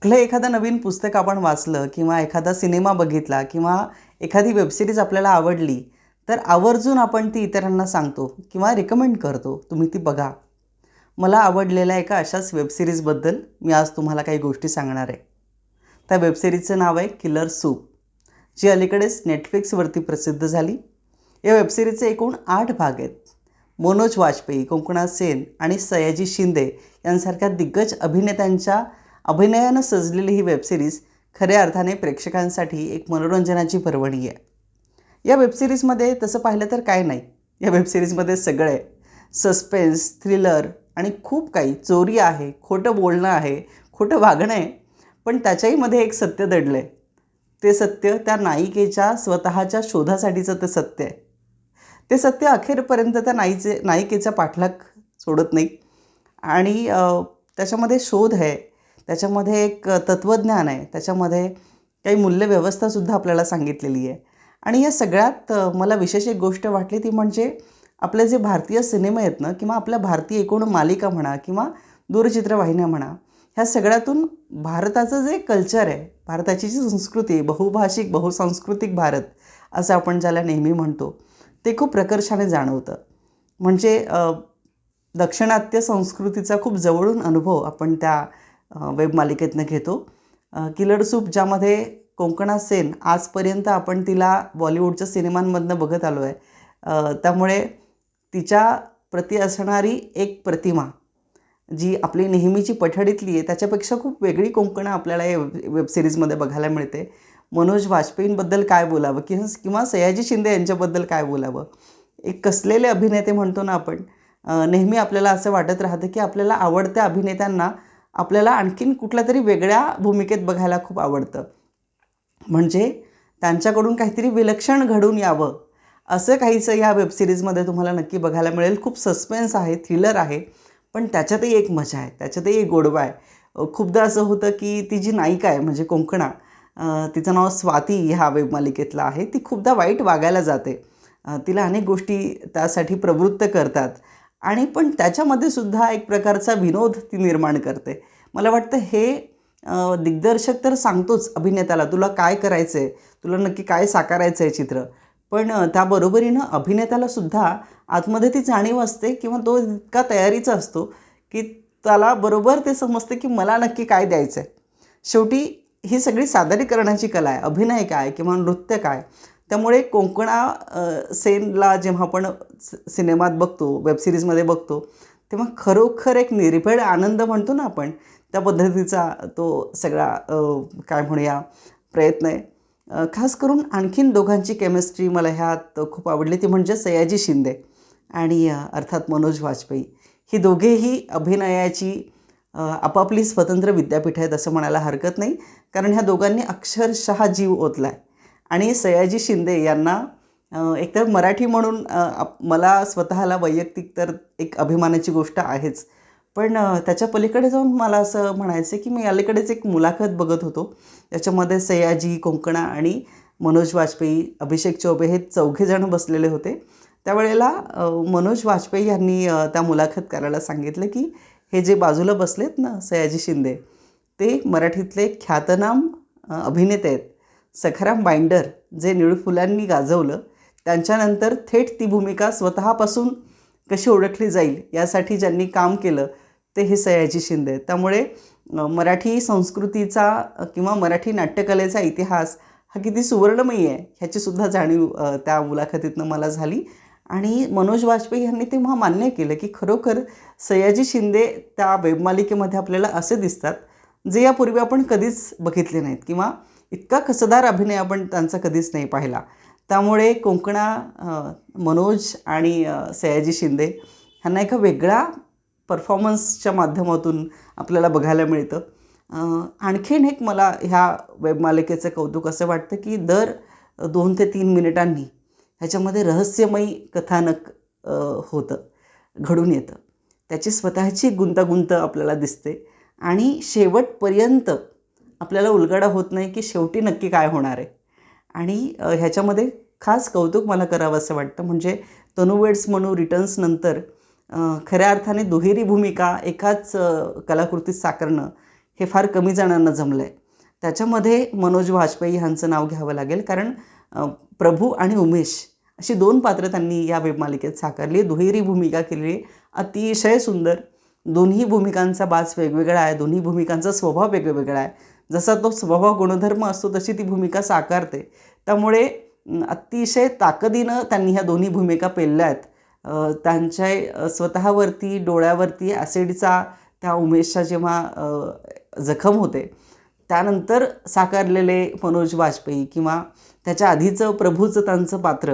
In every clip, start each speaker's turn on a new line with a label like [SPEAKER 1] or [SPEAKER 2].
[SPEAKER 1] कुठलं एखादं नवीन पुस्तक आपण वाचलं किंवा एखादा सिनेमा बघितला किंवा एखादी वेबसिरीज आपल्याला आवडली तर आवर्जून आपण ती इतरांना सांगतो किंवा रिकमेंड करतो, तुम्ही ती बघा. मला आवडलेल्या एका अशाच वेबसिरीजबद्दल मी आज तुम्हाला काही गोष्टी सांगणार आहे. त्या वेबसिरीजचं नाव आहे किलर सूप, जी अलीकडेच नेटफ्लिक्सवरती प्रसिद्ध झाली. या वेबसिरीजचे एकूण 8 भाग आहेत. मनोज वाजपेयी, कोंकणा सेन आणि सयाजी शिंदे यांसारख्या दिग्गज अभिनेत्यांच्या अभिनयानं सजलेली ही वेबसिरीज खऱ्या अर्थाने प्रेक्षकांसाठी एक मनोरंजनाची पर्वणी आहे. या वेबसिरीजमध्ये तसं पाहिलं तर काय नाही. या वेबसिरीजमध्ये सगळं आहे. सस्पेन्स, थ्रिलर आणि खूप काही. चोरी आहे, खोटं बोलणं आहे, खोटं वागणं आहे. पण त्याच्याहीमध्ये एक सत्य दडलं आहे. ते सत्य त्या नायिकेच्या स्वतःच्या शोधासाठीचं ते सत्य आहे. ते सत्य अखेरपर्यंत त्या नायिकेचा पाठलाग सोडत नाही. आणि त्याच्यामध्ये शोध आहे, त्याच्यामध्ये एक तत्त्वज्ञान आहे, त्याच्यामध्ये काही मूल्यव्यवस्थासुद्धा आपल्याला सांगितलेली आहे. आणि या सगळ्यात मला विशेष एक गोष्ट वाटली ती म्हणजे आपले जे भारतीय सिनेमे आहेत ना, किंवा आपल्या भारतीय एकूण मालिका म्हणा किंवा दूरचित्रवाहिन्या म्हणा, ह्या सगळ्यातून भारताचं जे कल्चर आहे, भारताची जी संस्कृती आहे, बहुभाषिक बहुसांस्कृतिक भारत असं आपण ज्याला नेहमी म्हणतो, ते खूप प्रकर्षाने जाणवतं. म्हणजे दाक्षिणात्य संस्कृतीचा खूप जवळून अनुभव आपण त्या वेबमालिकेतनं घेतो. किलर सूप, ज्यामध्ये कोंकणा सेन आजपर्यंत आपण तिला बॉलिवूडच्या सिनेमांमधनं बघत आलो आहे. त्यामुळे तिच्या प्रती असणारी एक प्रतिमा जी आपली नेहमीची पठडीतली आहे त्याच्यापेक्षा खूप वेगळी कोंकणा आपल्याला या वेबसिरीजमध्ये बघायला मिळते. मनोज वाजपेयींबद्दल काय बोलावं किंवा सयाजी शिंदे यांच्याबद्दल काय बोलावं. एक कसलेले अभिनेते म्हणतो ना आपण, नेहमी आपल्याला असं वाटत राहतं की आपल्याला आवडत्या अभिनेत्यांना आपल्याला आणखीन कुठल्या तरी वेगळ्या भूमिकेत बघायला खूप आवडतं. म्हणजे त्यांच्याकडून काहीतरी विलक्षण घडून यावं असं काहीचं या वेबसिरीजमध्ये तुम्हाला नक्की बघायला मिळेल. खूप सस्पेन्स आहे, थ्रिलर आहे, पण त्याच्यातही एक मजा आहे, त्याच्यातही एक गोडवा आहे. खूपदा असं होतं की ती जी नायिका आहे म्हणजे कोंकणा, तिचं नाव स्वाती ह्या वेबमालिकेतलं आहे, ती खूपदा वाईट वागायला जाते. तिला अनेक गोष्टी त्यासाठी प्रवृत्त करतात आणि पण त्याच्यामध्ये सुद्धा एक प्रकारचा विनोद ती निर्माण करते. मला वाटतं हे दिग्दर्शक तर सांगतोच अभिनेत्याला, तुला काय करायचं आहे, तुला नक्की काय साकारायचं आहे चित्र. पण त्याबरोबरीनं अभिनेत्यालासुद्धा आतमध्ये ती जाणीव असते किंवा तो इतका तयारीचा असतो की त्याला बरोबर ते समजते की मला नक्की काय द्यायचं आहे. शेवटी ही सगळी सादरीकरणाची कला आहे, अभिनय काय किंवा नृत्य काय. त्यामुळे कोंकणा सेनला जेव्हा आपण सिनेमात बघतो, वेबसिरीजमध्ये बघतो, तेव्हा खरोखर एक निर्भेळ आनंद म्हणतो ना आपण, त्या पद्धतीचा तो सगळा काय म्हणूया प्रयत्न आहे. खास करून आणखीन दोघांची केमिस्ट्री मला ह्यात खूप आवडली, ती म्हणजे सयाजी शिंदे आणि अर्थात मनोज वाजपेयी. ही दोघेही अभिनयाची आपापली स्वतंत्र विद्यापीठ आहेत असं म्हणायला हरकत नाही. कारण ह्या दोघांनी अक्षरशः जीव ओतला आहे. आणि सयाजी शिंदे यांना एकतर मराठी म्हणून मला स्वतःला वैयक्तिक तर एक अभिमानाची गोष्ट आहेच. पण त्याच्या पलीकडे जाऊन मला असं म्हणायचं आहे की मी अलीकडेच एक मुलाखत बघत होतो. त्याच्यामध्ये सयाजी, कोंकणा आणि मनोज वाजपेयी, अभिषेक चौबे हे चौघेजण बसलेले होते. त्यावेळेला मनोज वाजपेयी यांनी त्या मुलाखतकाराला सांगितलं की हे जे बाजूला बसलेत ना सयाजी शिंदे, ते मराठीतले ख्यातनाम अभिनेते आहेत. सखाराम बाइंडर जे निळफुलांनी गाजवलं, त्यांच्यानंतर थेट ती भूमिका स्वतःपासून कशी ओळखली जाईल यासाठी ज्यांनी काम केलं ते हे सयाजी शिंदे आहेत. त्यामुळे मराठी संस्कृतीचा किंवा मराठी नाट्यकलेचा इतिहास हा किती सुवर्णमयी आहे ह्याचीसुद्धा जाणीव त्या मुलाखतीतनं मला झाली. आणि मनोज वाजपेयी यांनी तेव्हा मान्य केलं की खरोखर सयाजी शिंदे त्या वेबमालिकेमध्ये आपल्याला असे दिसतात जे यापूर्वी आपण कधीच बघितले नाहीत किंवा इतका कसदार अभिनय आपण त्यांचा कधीच नाही पाहिला. त्यामुळे कोंकणा, मनोज आणि सयाजी शिंदे ह्यांना एका वेगळ्या परफॉर्मन्सच्या माध्यमातून आपल्याला बघायला मिळतं. आणखीन एक मला ह्या वेबमालिकेचं कौतुक असं वाटतं की दर 2 ते 3 मिनिटांनी ह्याच्यामध्ये रहस्यमयी कथानक घडून येतं. त्याची स्वतःची गुंतागुंत आपल्याला दिसते आणि शेवटपर्यंत आपल्याला उलगडा होत नाही की शेवटी नक्की काय होणार आहे. आणि ह्याच्यामध्ये खास कौतुक मला करावं असं वाटतं म्हणजे तनू वेड्स म्हणू रिटर्न्सनंतर खऱ्या अर्थाने दुहेरी भूमिका एकाच कलाकृतीत साकारणं हे फार कमी जणांना जमलं आहे. त्याच्यामध्ये मनोज वाजपेयी ह्यांचं नाव घ्यावं लागेल, कारण प्रभू आणि उमेश अशी 2 पात्रं त्यांनी या वेबमालिकेत साकारली. दुहेरी भूमिका केलेली, अतिशय सुंदर. दोन्ही भूमिकांचा बाज वेगवेगळा आहे, दोन्ही भूमिकांचा स्वभाव वेगवेगळा आहे. जसा तो स्वभाव गुणधर्म असतो तशी ती भूमिका साकारते. त्यामुळे अतिशय ताकदीनं त्यांनी ह्या दोन्ही भूमिका पेलल्या आहेत. त्यांच्या स्वतःवरती डोळ्यावरती ॲसिडचा त्या उमेशच्या जेव्हा जखम होते, त्यानंतर साकारलेले मनोज वाजपेयी किंवा त्याच्या आधीचं प्रभूचं त्यांचं पात्र,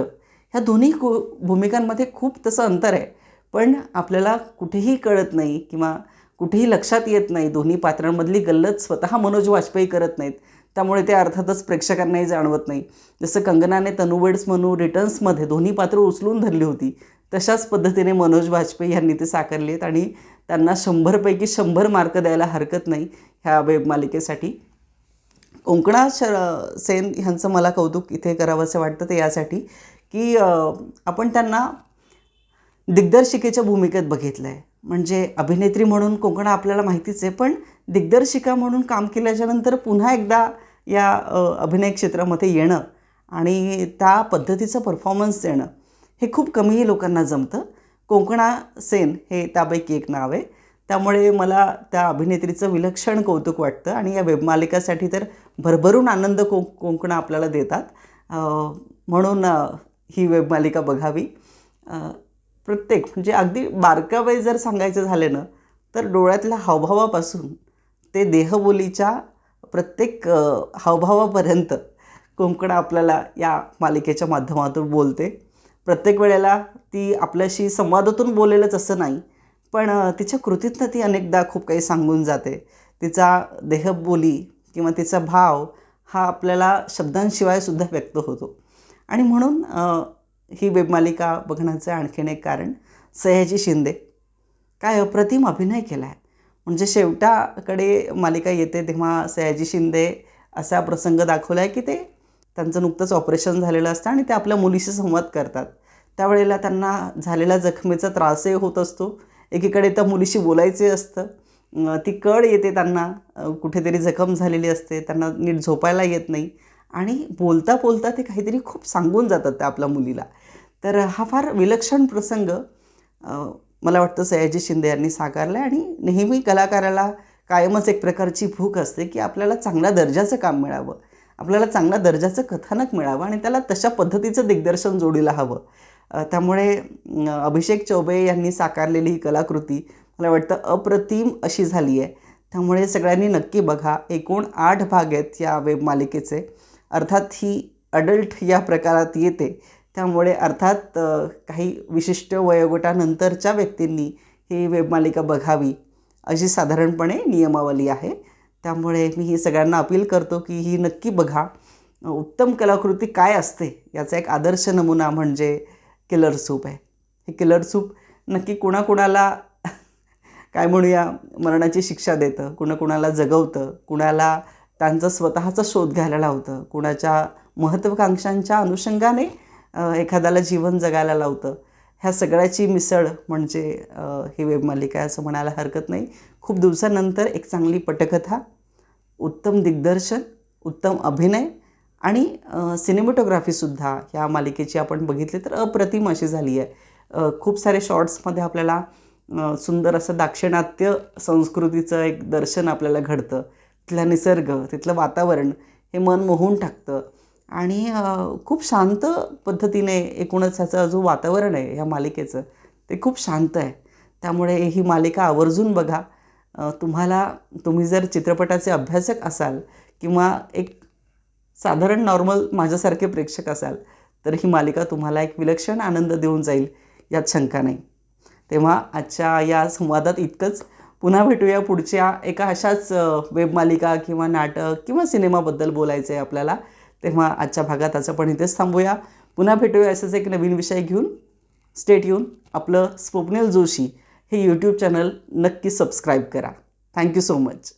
[SPEAKER 1] ह्या दोन्ही भूमिकांमध्ये खूप तसं अंतर आहे. पण आपल्याला कुठेही कळत नाही किंवा कुठेही लक्षात येत नाही, दोन्ही पात्रांमधली गल्लत स्वतः मनोज वाजपेयी करत नाहीत. त्यामुळे ते अर्थातच प्रेक्षकांनाही जाणवत नाही. जसं कंगनाने तनुवेड्स म्हणू रिटर्न्समध्ये दोन्ही पात्र उचलून धरली होती, तशाच पद्धतीने मनोज वाजपेयी यांनी ते साकारले आहेत आणि त्यांना 100पैकी 100 मार्क द्यायला हरकत नाही ह्या वेबमालिकेसाठी. कोंकणा सेन ह्यांचं मला कौतुक इथे करावंसं वाटतं ते यासाठी की आपण त्यांना दिग्दर्शिकेच्या भूमिकेत बघितलं आहे. म्हणजे अभिनेत्री म्हणून कोंकणा आपल्याला माहितीच आहे, पण दिग्दर्शिका म्हणून काम केल्याच्यानंतर पुन्हा एकदा या अभिनय क्षेत्रामध्ये येणं आणि त्या पद्धतीचं परफॉर्मन्स देणं हे खूप कमी लोकांना जमतं. कोंकणा सेन हे त्यापैकी एक नाव आहे. त्यामुळे मला त्या अभिनेत्रीचं विलक्षण कौतुक वाटतं आणि या वेबमालिकासाठी तर भरभरून आनंद कोंकणा आपल्याला देतात. म्हणून ही वेबमालिका बघावी. प्रत्येक म्हणजे अगदी बारकावे जर सांगायचं झाले ना, तर डोळ्यातल्या हावभावापासून ते देहबोलीच्या प्रत्येक हावभावापर्यंत कोंकणा आपल्याला या मालिकेच्या माध्यमातून बोलते. प्रत्येक वेळेला ती आपल्याशी संवादातून बोलेलच असं नाही, पण तिच्या कृतीतनं ती अनेकदा खूप काही सांगून जाते. तिचा देहबोली किंवा तिचा भाव हा आपल्याला शब्दांशिवायसुद्धा व्यक्त होतो. आणि म्हणून ही वेबमालिका बघण्याचं आणखीन एक कारण, सयाजी शिंदे काय अप्रतिम अभिनय केला आहे. म्हणजे शेवटाकडे मालिका येते तेव्हा सयाजी शिंदे असा प्रसंग दाखवला आहे की ते त्यांचं नुकतंच ऑपरेशन झालेलं असतं आणि ते आपल्या मुलीशी संवाद करतात. त्यावेळेला त्यांना झालेल्या जखमेचा त्रासही होत असतो. एकीकडे त्या मुलीशी बोलायचे असतं, ती कळ येते त्यांना, कुठेतरी जखम झालेली असते, त्यांना नीट झोपायला येत नाही आणि बोलता बोलता ते काहीतरी खूप सांगून जातात त्या आपल्या मुलीला. तर हा फार विलक्षण प्रसंग मला वाटतं सयाजी शिंदे यांनी साकारला आहे. आणि नेहमी कलाकाराला कायमच एक प्रकारची भूक असते की आपल्याला चांगल्या दर्जाचं काम मिळावं, आपल्याला चांगल्या दर्जाचं कथानक मिळावं आणि त्याला तशा पद्धतीचं दिग्दर्शन जोडीला हवं. त्यामुळे अभिषेक चौबे यांनी साकारलेली ही कलाकृती मला वाटतं अप्रतिम अशी झाली आहे. त्यामुळे सगळ्यांनी नक्की बघा. एकूण 8 भाग आहेत या वेबमालिकेचे. अर्थात ही अडल्ट या प्रकारात येते, त्यामुळे अर्थात काही विशिष्ट वयोगटानंतरच्या व्यक्तींनी ही वेबमालिका बघावी अशी साधारणपणे नियमावली आहे. त्यामुळे मी ही सगळ्यांना अपील करतो की ही नक्की बघा. उत्तम कलाकृती काय असते याचा एक आदर्श नमुना म्हणजे किलर सूप आहे. हे किलर सूप नक्की कुणाकुणाला काय म्हणूया मरणाची शिक्षा देतं, कुणाकुणाला जगवतं, कुणाला त्यांचा स्वतःचा शोध घ्यायला लावतं, कुणाच्या महत्त्वाकांक्षांच्या अनुषंगाने एखाद्याला जीवन जगायला लावतं. ह्या सगळ्याची मिसळ म्हणजे ही वेबमालिका असं म्हणायला हरकत नाही. खूप दिवसानंतर एक चांगली पटकथा, उत्तम दिग्दर्शन, उत्तम अभिनय आणि सिनेमॅटोग्राफीसुद्धा ह्या मालिकेची आपण बघितली तर अप्रतिम अशी झाली आहे. खूप सारे शॉर्ट्समध्ये आपल्याला सुंदर असं दाक्षिणात्य संस्कृतीचं एक दर्शन आपल्याला घडतं. तिथला निसर्ग, तिथलं वातावरण हे मन मोहून टाकतं आणि खूप शांत पद्धतीने एकूणच ह्याचं जो वातावरण आहे ह्या मालिकेचं ते खूप शांत आहे. त्यामुळे ही मालिका आवर्जून बघा. तुम्ही जर चित्रपटाचे अभ्यासक असाल किंवा एक साधारण नॉर्मल माझ्यासारखे प्रेक्षक असाल तर ही मालिका तुम्हाला एक विलक्षण आनंद देऊन जाईल यात शंका नाही. तेव्हा आजच्या या संवादात इतकंच. पुन्हा भेटूया पुढच्या एका अशाच वेबमालिका किंवा नाटक किंवा सिनेमाबद्दल बोलायचं आहे आपल्याला. तेव्हा आजच्या भागात असं पण इथेच थांबूया. पुन्हा भेटूया असंच एक नवीन विषय घेऊन. Stay tune. आपलं स्वप्नील जोशी हे यूट्यूब चॅनल नक्की सबस्क्राईब करा. Thank you so much.